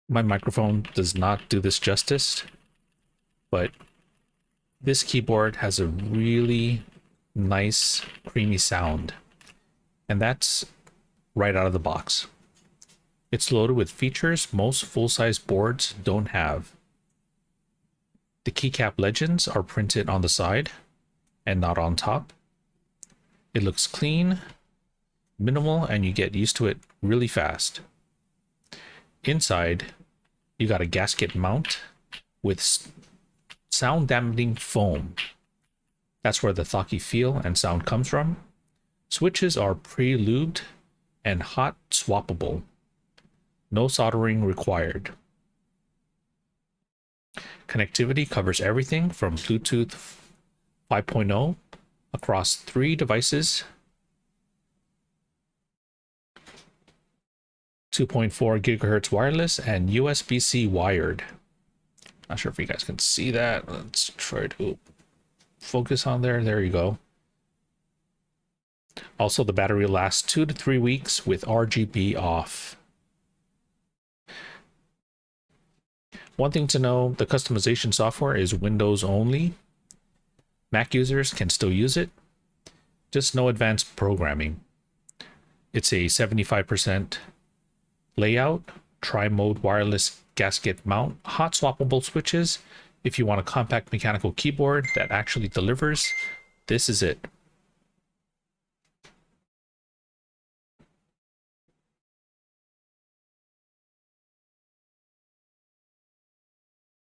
My microphone does not do this justice, but this keyboard has a really nice, creamy sound, and that's right out of the box. It's loaded with features most full-size boards don't have. The keycap legends are printed on the side and not on top. It looks clean, minimal, and you get used to it really fast. Inside, you got a gasket mount with sound dampening foam. That's where the thocky feel and sound comes from. Switches are pre-lubed and hot-swappable. No soldering required. Connectivity covers everything from Bluetooth 5.0 across 3 devices, 2.4 gigahertz wireless, and USB-C wired. Not sure if you guys can see that. Let's try to focus on there. There you go. Also, the battery lasts 2 to 3 weeks with RGB off. One thing to know, the customization software is Windows only. Mac users can still use it, just no advanced programming. It's a 75% layout, tri-mode wireless gasket mount, hot swappable switches. If you want a compact mechanical keyboard that actually delivers, this is it.